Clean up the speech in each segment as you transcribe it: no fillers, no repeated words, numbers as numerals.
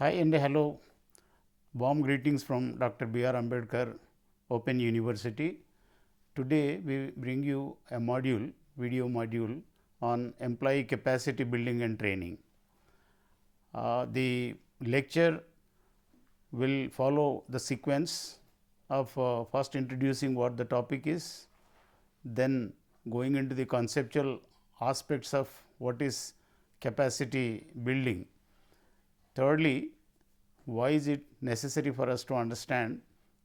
Hi and hello. Warm greetings from Dr. B.R. Ambedkar Open University. Today we bring you a module, video module on employee capacity building and training. The lecture will follow the sequence of first introducing what the topic is, then going into the conceptual aspects of what is capacity building. Thirdly, why is it necessary for us to understand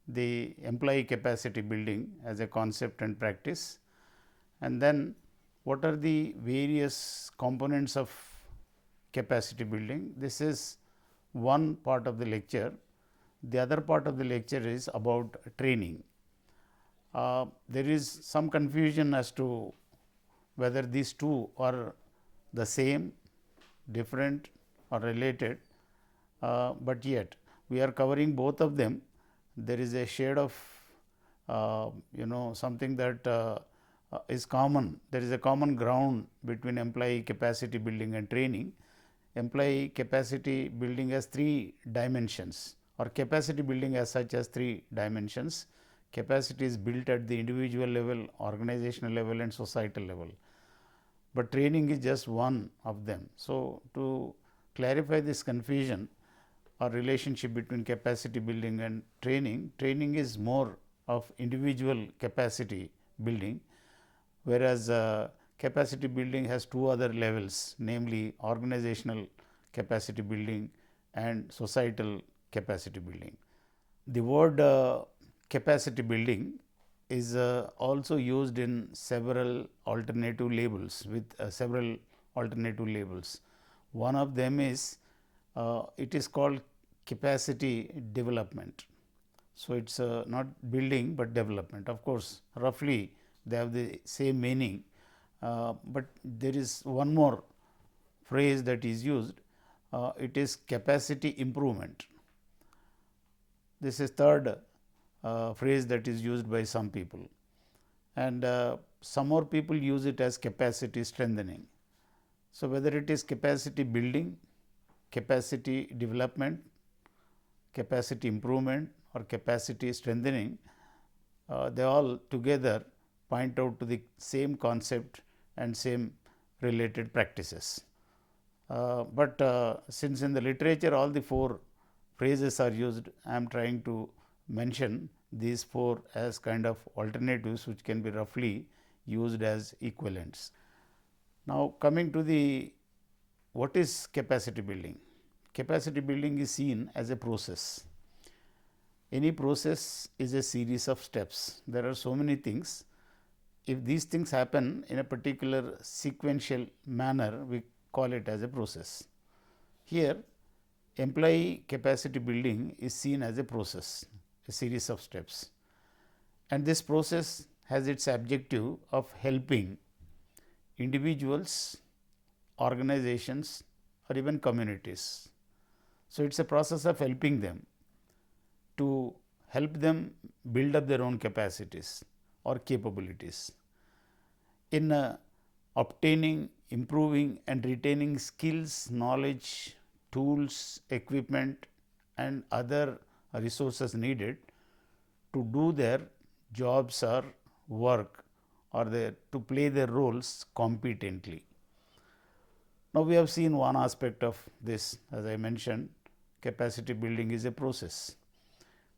the employee capacity building as a concept and practice, and then what are the various components of capacity building. This is one part of the lecture. The other part of the lecture is about training. There is some confusion as to whether these two are the same, different or related, but yet we are covering both of them. There is a shade of something that is common. There is a common ground between employee capacity building and training. Employee capacity building has three dimensions, or capacity building as such has three dimensions. Capacity is built at the individual level, organizational level and societal level, but training is just one of them. So, to clarify this confusion or relationship between capacity building and training, training is more of individual capacity building, whereas capacity building has two other levels, namely organizational capacity building and societal capacity building. The word capacity building is also used in several alternative labels, with several alternative labels. One of them is it is called capacity development. So, it is not building, but development. Of course, roughly they have the same meaning, but there is one more phrase that is used. It is capacity improvement. This is third phrase that is used by some people, and some more people use it as capacity strengthening. So, whether it is capacity building, capacity development, capacity improvement or capacity strengthening, they all together point out to the same concept and same related practices. But since in the literature all the four phrases are used, I am trying to mention these four as kind of alternatives which can be roughly used as equivalents. Now, coming to the what is capacity building? Capacity building is seen as a process. Any process is a series of steps. There are so many things. If these things happen in a particular sequential manner, we call it as a process. Here, employee capacity building is seen as a process, a series of steps, and this process has its objective of helping individuals, organizations or even communities. So, it is a process of helping them, to help them build up their own capacities or capabilities in obtaining, improving and retaining skills, knowledge, tools, equipment and other resources needed to do their jobs or work, or to play their roles competently. Now, we have seen one aspect of this, as I mentioned, capacity building is a process.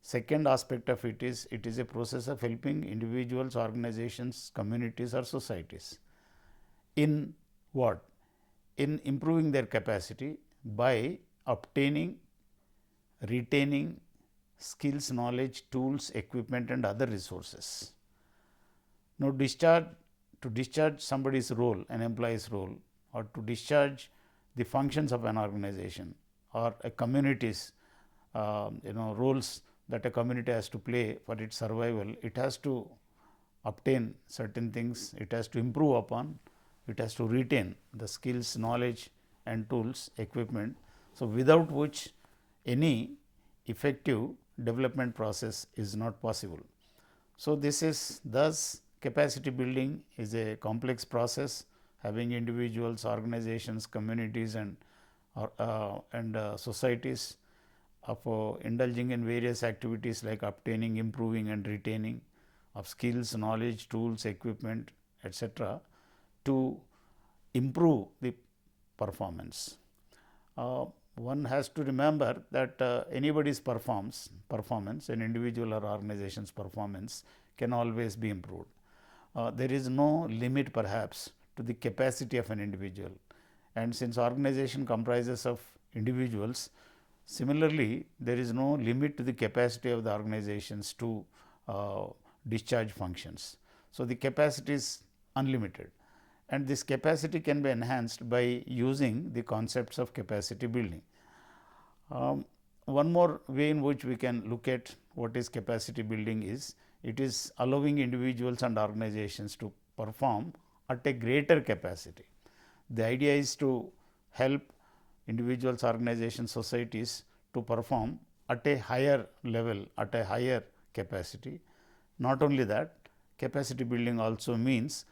Second aspect of it is a process of helping individuals, organizations, communities or societies in what? In improving their capacity by obtaining, retaining skills, knowledge, tools, equipment and other resources. Now, to discharge somebody's role, an employee's role, or to discharge the functions of an organization or a community's roles that a community has to play for its survival, it has to obtain certain things, it has to improve upon, it has to retain the skills, knowledge and tools, equipment. So, without which any effective development process is not possible. So, this is thus capacity building is a complex process having individuals, organizations, communities and societies of indulging in various activities like obtaining, improving and retaining of skills, knowledge, tools, equipment, etc., to improve the performance. One has to remember that anybody's performance, an individual or organization's performance can always be improved. There is no limit perhaps to the capacity of an individual, and since organization comprises of individuals, similarly there is no limit to the capacity of the organizations to discharge functions. So, the capacity is unlimited, and this capacity can be enhanced by using the concepts of capacity building. One more way in which we can look at what is capacity building is, it is allowing individuals and organizations to perform at a greater capacity. The idea is to help individuals, organizations, societies to perform at a higher level, at a higher capacity. Not only that, capacity building also means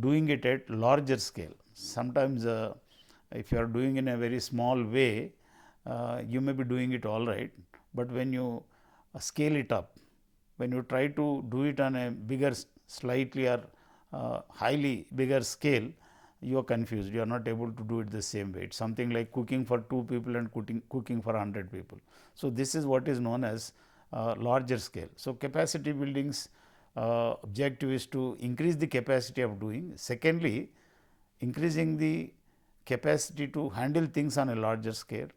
doing it at larger scale. Sometimes if you are doing in a very small way, you may be doing it all right, but when you scale it up, when you try to do it on a bigger, slightly or highly bigger scale, you are confused, you are not able to do it the same way. It is something like cooking for 2 people and cooking for 100 people. So, this is what is known as larger scale. So, capacity building's objective is to increase the capacity of doing. Secondly, increasing the capacity to handle things on a larger scale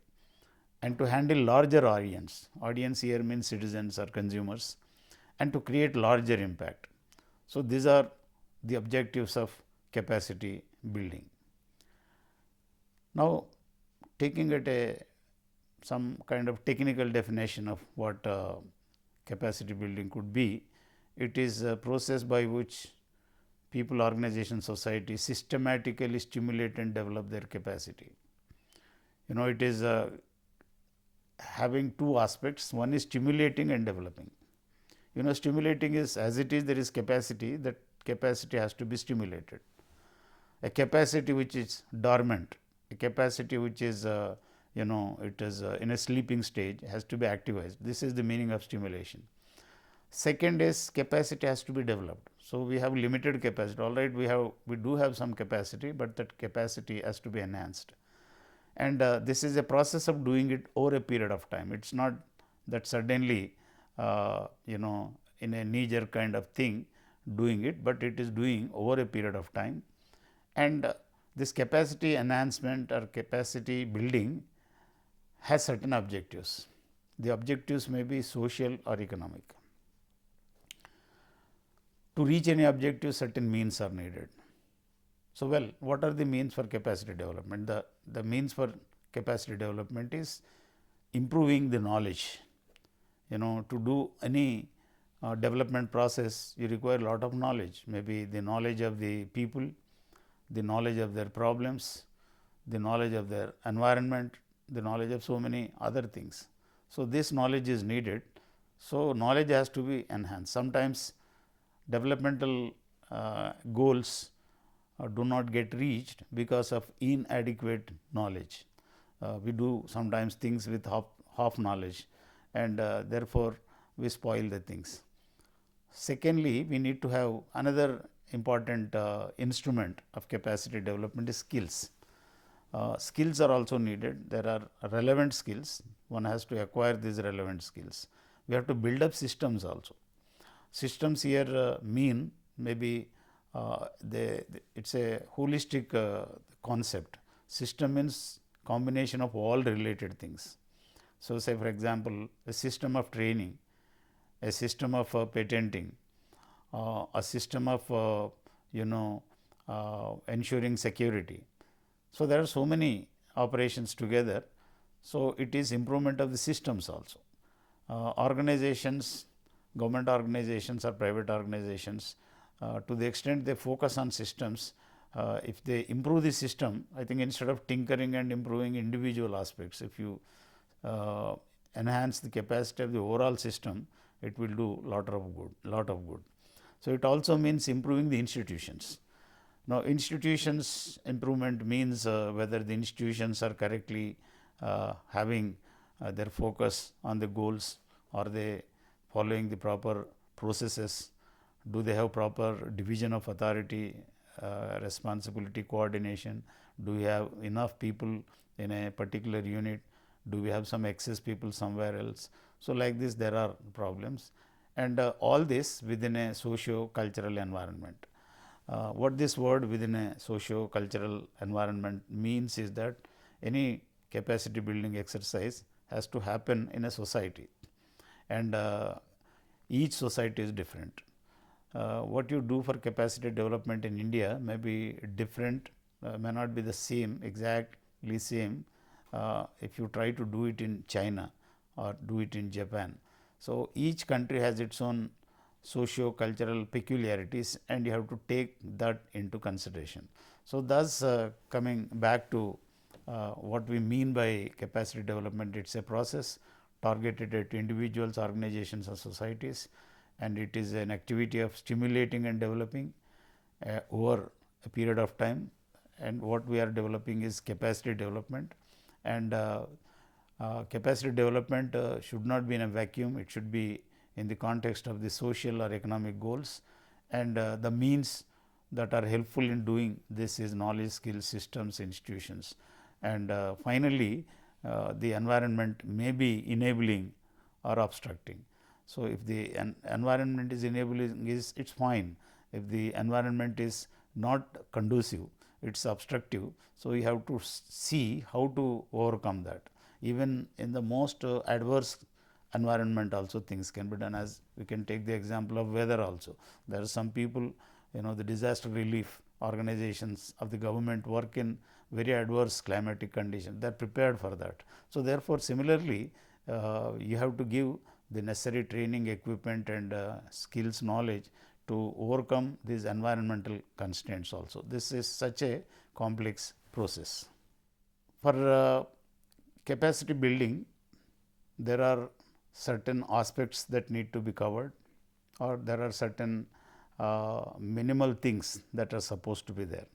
and to handle larger audience. Audience here means citizens or consumers, and to create larger impact. So, these are the objectives of capacity building. Now, taking at some kind of technical definition of what capacity building could be, it is a process by which people, organizations, society systematically stimulate and develop their capacity. It is having two aspects. One is stimulating and developing. Stimulating is, as it is, there is capacity, that capacity has to be stimulated. A capacity which is dormant, a capacity which is it is in a sleeping stage, has to be activized. This is the meaning of stimulation. Second is, capacity has to be developed. So, we have limited capacity, all right, we do have some capacity, but that capacity has to be enhanced, and this is a process of doing it over a period of time. It is not that suddenly in a knee-jerk kind of thing doing it, but it is doing over a period of time. And this capacity enhancement or capacity building has certain objectives. The objectives may be social or economic. To reach any objective, certain means are needed. So, well, what are the means for capacity development? The means for capacity development is improving the knowledge. To do any development process, you require a lot of knowledge, maybe the knowledge of the people, the knowledge of their problems, the knowledge of their environment, the knowledge of so many other things. So, this knowledge is needed. So, knowledge has to be enhanced. Sometimes developmental goals do not get reached because of inadequate knowledge. We do sometimes things with half knowledge, and therefore, we spoil the things. Secondly, we need to have another important instrument of capacity development is skills. Skills are also needed. There are relevant skills. One has to acquire these relevant skills. We have to build up systems also. Systems here mean maybe it is a holistic concept. System means combination of all related things. So, say for example, a system of training, a system of patenting, a system of ensuring security. So, there are so many operations together. So, it is improvement of the systems also. Organizations, government organizations or private organizations, to the extent they focus on systems, if they improve the system, I think instead of tinkering and improving individual aspects, if you enhance the capacity of the overall system, it will do lot of good. So, it also means improving the institutions. Now, institutions improvement means whether the institutions are correctly having their focus on the goals, are they following the proper processes, do they have proper division of authority, responsibility, coordination, do we have enough people in a particular unit, do we have some excess people somewhere else. So, like this there are problems, and all this within a socio-cultural environment. What this word within a socio-cultural environment means is that any capacity building exercise has to happen in a society, and each society is different. What you do for capacity development in India may be different, may not be the same, exactly same, if you try to do it in China or do it in Japan. So, each country has its own socio-cultural peculiarities, and you have to take that into consideration. So, thus coming back to what we mean by capacity development, it is a process targeted at individuals, organizations or societies, and it is an activity of stimulating and developing over a period of time, and what we are developing is capacity development, and capacity development should not be in a vacuum, it should be in the context of the social or economic goals, and the means that are helpful in doing this is knowledge, skills, systems, institutions, and finally, the environment may be enabling or obstructing. So, if the environment is enabling, is it is fine. If the environment is not conducive, it is obstructive. So, we have to see how to overcome that. Even in the most adverse environment also things can be done, as we can take the example of weather also. There are some people, the disaster relief organizations of the government work in very adverse climatic conditions, they are prepared for that. So, therefore, similarly you have to give the necessary training, equipment and skills, knowledge to overcome these environmental constraints also. This is such a complex process. For capacity building, there are certain aspects that need to be covered, or there are certain minimal things that are supposed to be there.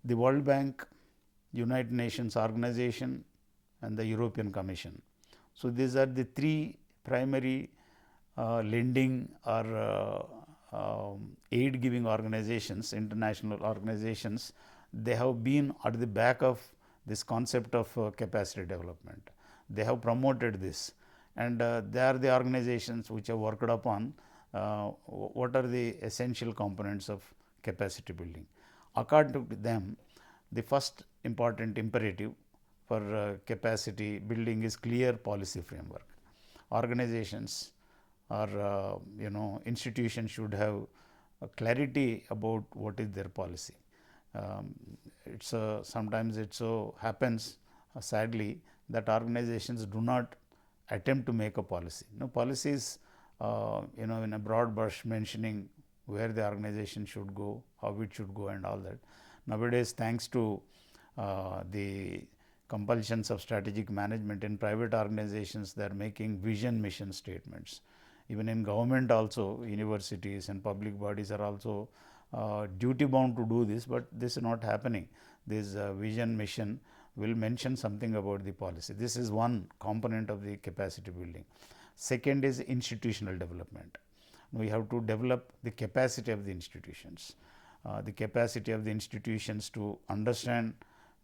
The World Bank, United Nations Organization and the European Commission. So, these are the three primary lending or aid giving organizations, international organizations. They have been at the back of this concept of capacity development. They have promoted this, and they are the organizations which have worked upon what are the essential components of capacity building. According to them, the first important imperative for capacity building is clear policy framework. Organizations or institutions should have clarity about what is their policy. It's sometimes it so happens sadly that organizations do not attempt to make a policy. Policies in a broad brush mentioning where the organization should go, how it should go and all that. Nowadays, thanks to the compulsions of strategic management in private organizations, they are making vision mission statements. Even in government also, universities and public bodies are also duty bound to do this, but this is not happening. This vision mission will mention something about the policy. This is one component of the capacity building. Second is institutional development. We have to develop the capacity of the institutions, the capacity of the institutions to understand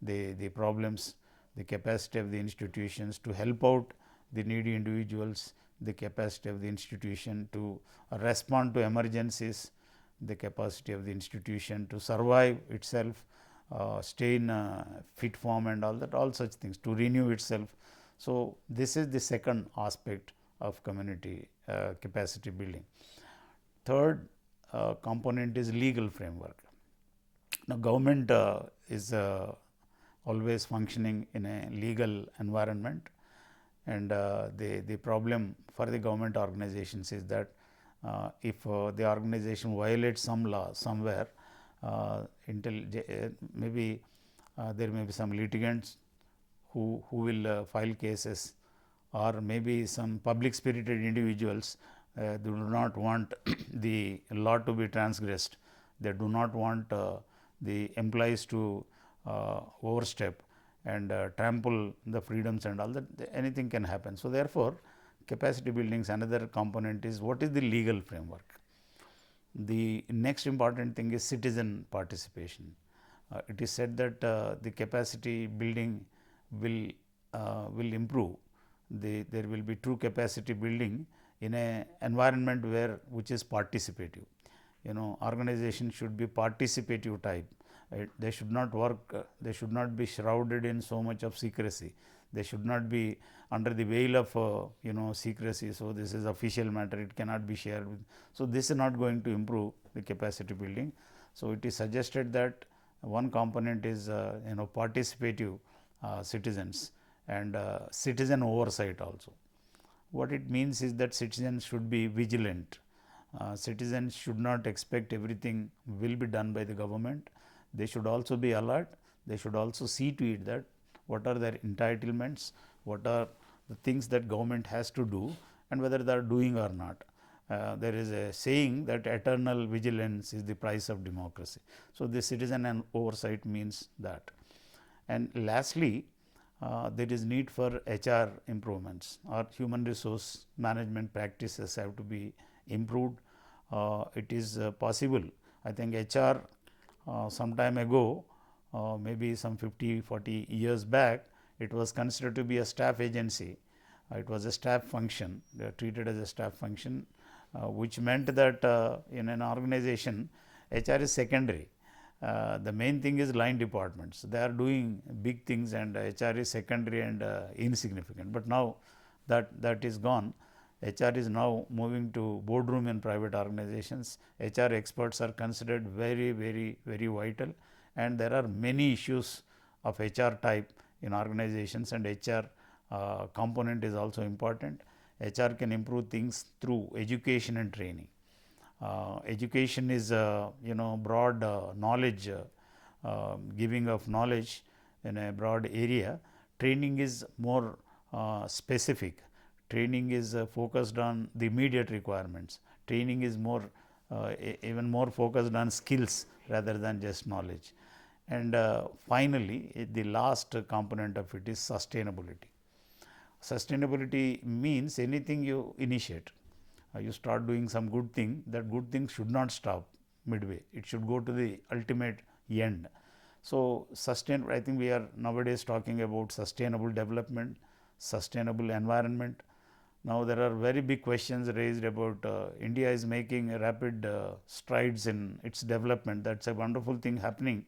the problems, the capacity of the institutions to help out the needy individuals, the capacity of the institution to respond to emergencies, the capacity of the institution to survive itself, stay in fit form and all that, all such things, to renew itself. So, this is the second aspect of community capacity building. Third component is legal framework. Now, government is always functioning in a legal environment, and the problem for the government organizations is that if the organization violates some law somewhere, maybe there may be some litigants who will file cases, or maybe some public spirited individuals do not want the law to be transgressed. They do not want the employees to overstep, and trample the freedoms and all that, anything can happen. So, therefore, capacity building's another component is what is the legal framework. The next important thing is citizen participation. It is said that the capacity building will improve. There will be true capacity building in a environment which is participative. Organization should be participative type. They should not work. They should not be shrouded in so much of secrecy. They should not be under the veil of secrecy. So, this is official matter, it cannot be shared with. So, this is not going to improve the capacity building. So, it is suggested that one component is participative citizens and citizen oversight also. What it means is that citizens should be vigilant. Citizens should not expect everything will be done by the government. They should also be alert. They should also see to it that what are their entitlements, what are the things that government has to do, and whether they are doing or not. There is a saying that eternal vigilance is the price of democracy. So, the citizen and oversight means that. And lastly, there is need for HR improvements or human resource management practices have to be improved. It is possible. I think HR some time ago, maybe some 50-40 years back, it was considered to be a staff agency. It was a staff function, they are treated as a staff function, which meant that in an organization, HR is secondary. The main thing is line departments. They are doing big things and HR is secondary and insignificant. But now that is gone. HR is now moving to boardroom in private organizations. HR experts are considered very, very, very vital, and there are many issues of HR type in organizations, and HR component is also important. HR can improve things through education and training. Education is broad knowledge, giving of knowledge in a broad area. Training is more specific. Training is focused on the immediate requirements. Training is more even more focused on skills rather than just knowledge. And finally, the last component of it is sustainability. Sustainability means anything you initiate. You start doing some good thing, that good thing should not stop midway. It should go to the ultimate end. So, I think we are nowadays talking about sustainable development, sustainable environment. Now, there are very big questions raised about India is making rapid strides in its development. That is a wonderful thing happening,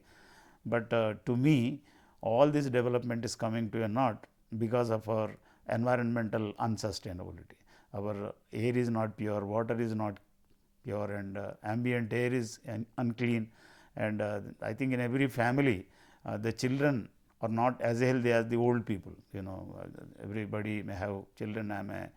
but to me all this development is coming to a naught because of our environmental unsustainability. Our air is not pure, water is not pure, and ambient air is unclean, and I think in every family the children are not as healthy as the old people. Everybody may have children. I am an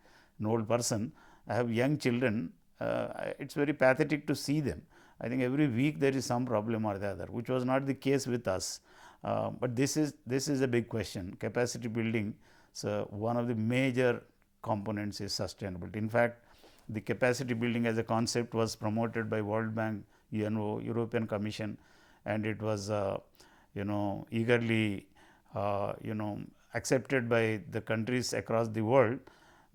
old person, I have young children. It is very pathetic to see them. I think every week there is some problem or the other, which was not the case with us. But this is a big question. Capacity building, so one of the major components is sustainability. In fact, the capacity building as a concept was promoted by World Bank, UNO, European Commission, and it was eagerly accepted by the countries across the world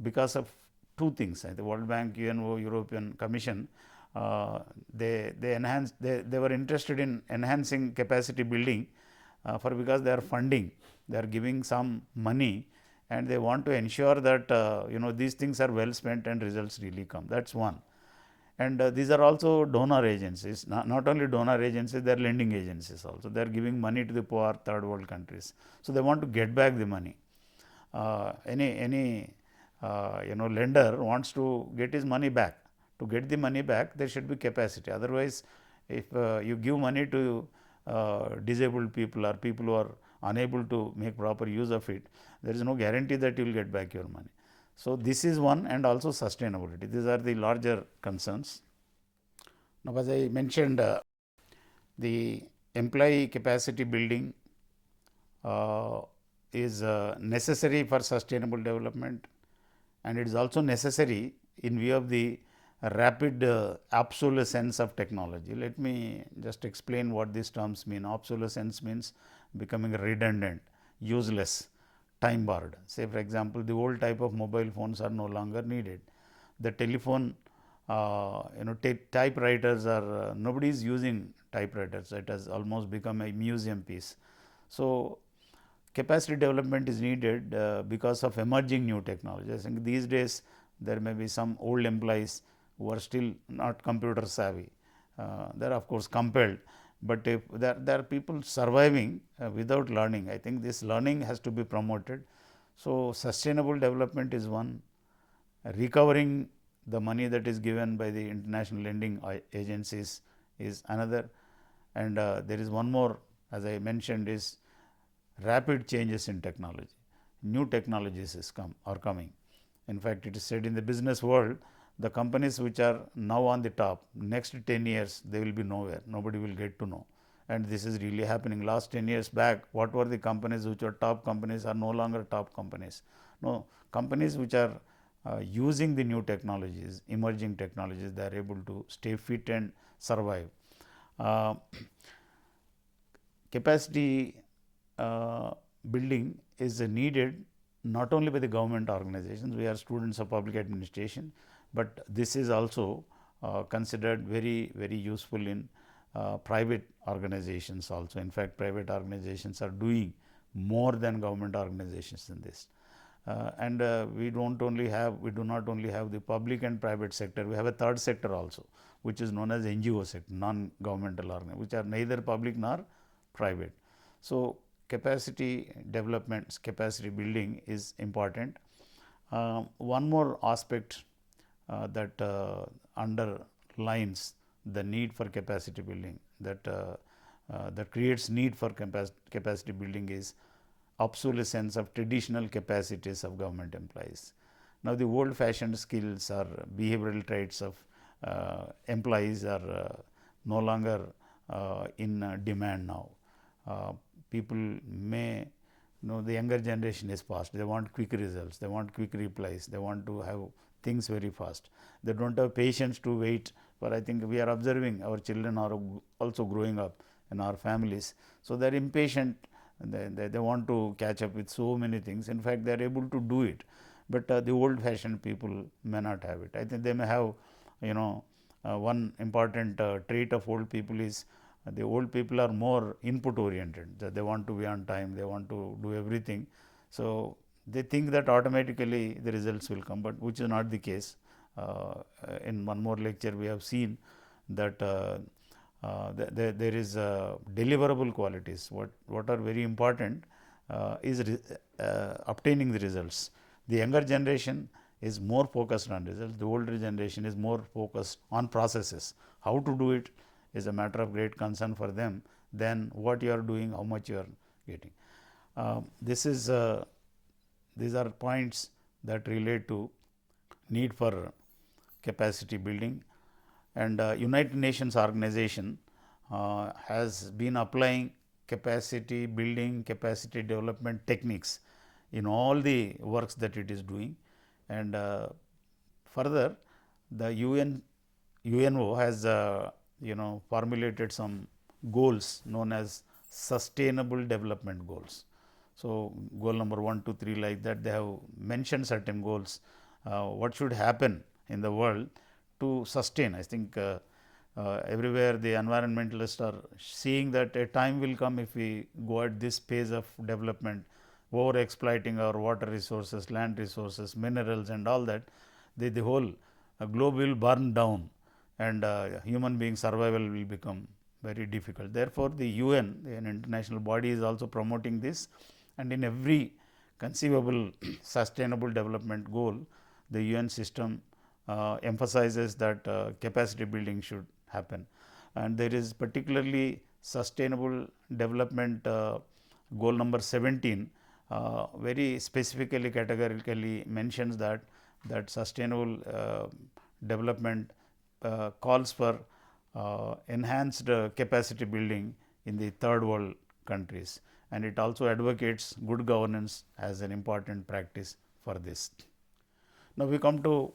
because of two things. The World Bank, UNO, European Commission, they were interested in enhancing capacity building because they are funding, they are giving some money, and they want to ensure that these things are well spent and results really come. That is one. And these are also donor agencies, not only donor agencies, they are lending agencies also. They are giving money to the poor third world countries. So, they want to get back the money. Any lender wants to get his money back. To get the money back, there should be capacity. Otherwise, if you give money to disabled people or people who are unable to make proper use of it, there is no guarantee that you will get back your money. So, this is one, and also sustainability. These are the larger concerns. Now, as I mentioned, the employee capacity building is necessary for sustainable development, and it is also necessary in view of the rapid obsolescence of technology. Let me just explain what these terms mean. Obsolescence means becoming redundant. useless, time borrowed. Say for example, the old type of mobile phones are no longer needed. The telephone, typewriters are nobody is using typewriters. It has almost become a museum piece. So, capacity development is needed because of emerging new technologies. I think these days there may be some old employees who are still not computer savvy. They are of course compelled, but if there are people surviving without learning. I think this learning has to be promoted. So, sustainable development is one, recovering the money that is given by the international lending agencies is another, and there is one more, as I mentioned, is rapid changes in technology. New technologies are coming. In fact, it is said in the business world, the companies which are now on the top, next 10 years they will be nowhere, nobody will get to know. And this is really happening. Last 10 years back, what were the companies which were top companies are no longer top companies. No, companies which are using the new technologies, emerging technologies, they are able to stay fit and survive. Uh, Capacity building is needed not only by the government organizations. We are students of public administration, but this is also considered very useful in private organizations also. In fact, private organizations are doing more than government organizations in this. And we do not only have the public and private sector, we have a third sector also, which is known as NGO sector, non-governmental organizations, which are neither public nor private. So, capacity development, capacity building is important. One more aspect that underlines the need for capacity building, that creates need for capacity building is obsolescence of traditional capacities of government employees. Now, the old fashioned skills or behavioral traits of employees are no longer in demand now. People may the younger generation is fast, they want quick results, they want quick replies, they want to have things very fast. They do not have patience to wait for. I think we are observing our children are also growing up in our families. So, they are impatient, they want to catch up with so many things. In fact, they are able to do it, but the old fashioned people may not have it. I think they may have one important trait of old people is the old people are more input oriented, that they want to be on time, they want to do everything. So, they think that automatically the results will come, but which is not the case. In one more lecture we have seen that there is deliverable qualities. What are very important is obtaining the results. The younger generation is more focused on results, the older generation is more focused on processes. How to do it is a matter of great concern for them than what you are doing, how much you are getting. These are points that relate to need for capacity building, and United Nations organization has been applying capacity building, capacity development techniques in all the works that it is doing, and further the UNO has formulated some goals known as sustainable development goals. So, goal number 1, 2, 3 like that, they have mentioned certain goals, what should happen in the world to sustain. I think everywhere the environmentalists are seeing that a time will come if we go at this pace of development, over exploiting our water resources, land resources, minerals and all that, the whole globe will burn down, and human being survival will become very difficult. Therefore, the UN, an international body, is also promoting this, and in every conceivable sustainable development goal, the UN system emphasizes that capacity building should happen. And there is particularly sustainable development goal number 17 very specifically categorically mentions that sustainable development calls for enhanced capacity building in the third world countries, and it also advocates good governance as an important practice for this. Now, we come to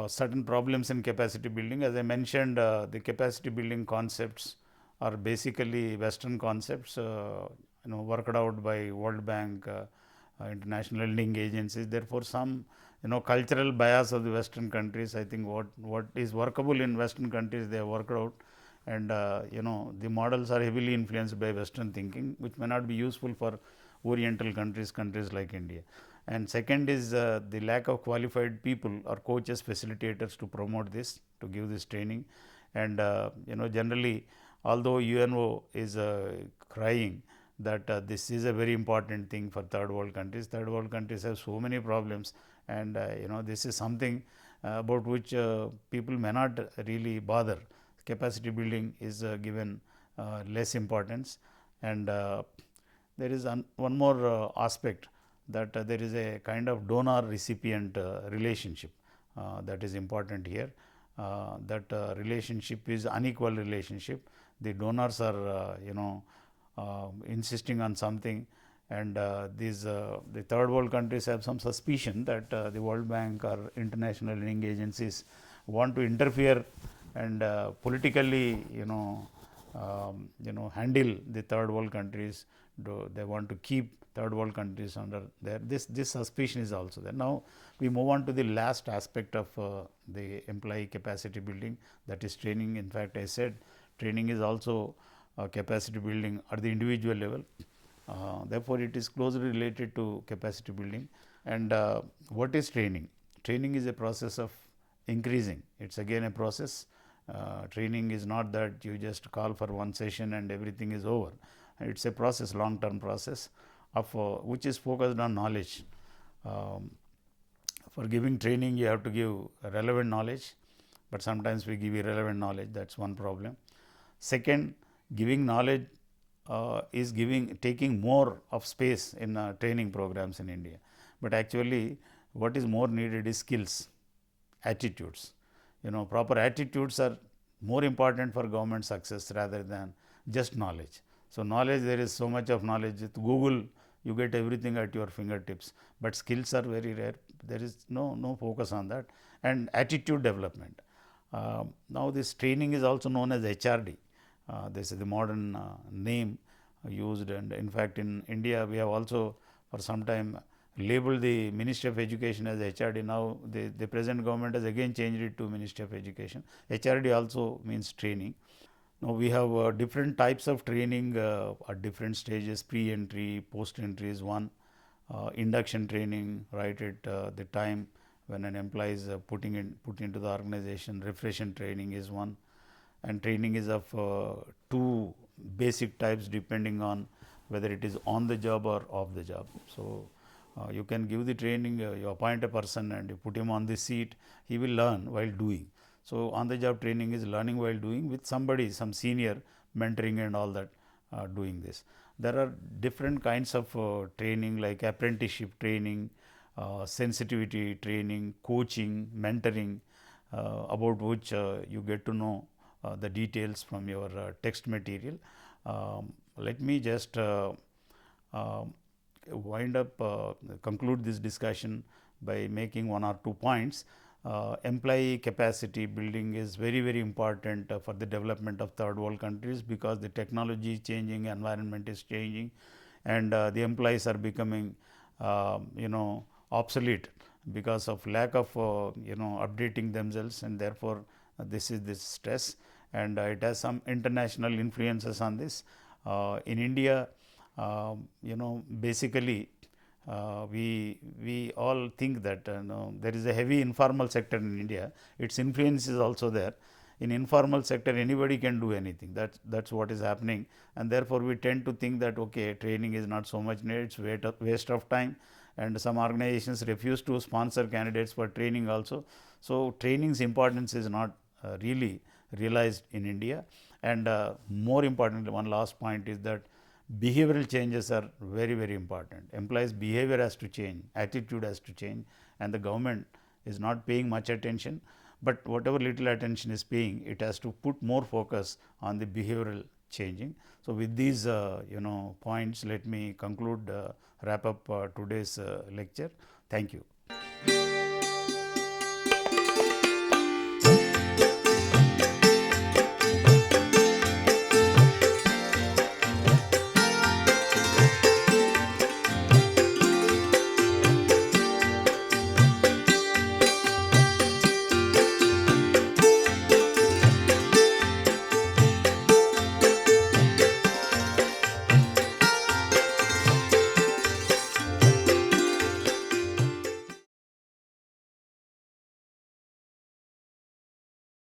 certain problems in capacity building. As I mentioned, the capacity building concepts are basically Western concepts. worked out by World Bank, international lending agencies. Therefore, some cultural bias of the Western countries. I think what is workable in Western countries they have worked out, and the models are heavily influenced by Western thinking, which may not be useful for Oriental countries like India. And second is the lack of qualified people or coaches, facilitators to promote this, to give this training. And generally, although UNO is crying that this is a very important thing for third world countries. Third world countries have so many problems, and this is something about which people may not really bother. Capacity building is given less importance, and there is one more aspect, that there is a kind of donor recipient relationship that is important here. That relationship is unequal relationship. The donors are insisting on something, and the third world countries have some suspicion that the World Bank or international lending agencies want to interfere and politically handle the third world countries. They want to keep third world countries under there. This suspicion is also there. Now we move on to the last aspect of the employee capacity building, that is training. In fact, I said training is also capacity building at the individual level. Therefore, it is closely related to capacity building. And what is training? Training is a process of increasing. It's again a process. Training is not that you just call for one session and everything is over. It's a process, long term process of which is focused on knowledge. For giving training, you have to give relevant knowledge, but sometimes we give irrelevant knowledge. That's one problem. Second, giving knowledge is taking more of space in training programs in India, but actually what is more needed is skills, attitudes. Proper attitudes are more important for government success rather than just knowledge. So, knowledge, there is so much of knowledge. With Google, you get everything at your fingertips, but skills are very rare. There is no focus on that. And attitude development. Now, this training is also known as HRD. This is the modern name used, and in fact, in India we have also for some time labeled the Ministry of Education as HRD. Now, the present government has again changed it to Ministry of Education. HRD also means training. Now, we have different types of training at different stages. Pre-entry, post-entry is one. Induction training, right at the time when an employee is put into the organization. Refresher training is one, and training is of two basic types depending on whether it is on the job or off the job. So, you can give the training, you appoint a person and you put him on the seat, he will learn while doing. So, on the job training is learning while doing with somebody, some senior mentoring and all that doing this. There are different kinds of training like apprenticeship training, sensitivity training, coaching, mentoring, about which you get to know the details from your text material. Let me just conclude this discussion by making one or two points. Employee capacity building is very important for the development of third world countries, because the technology is changing, environment is changing, and the employees are becoming obsolete because of lack of updating themselves, and therefore, this is this stress, and it has some international influences on this. In India, basically we all think that there is a heavy informal sector in India. Its influence is also there. In informal sector, anybody can do anything. That's what is happening, and therefore we tend to think that okay, training is not so much needed. It's waste of time, and some organizations refuse to sponsor candidates for training also. So, training's importance is not really realized in India, and more importantly, one last point is that behavioral changes are very important. Employees' behavior has to change, attitude has to change, and the government is not paying much attention, but whatever little attention is paying, it has to put more focus on the behavioral changing. So, with these points, let me conclude, wrap up today's lecture. Thank you.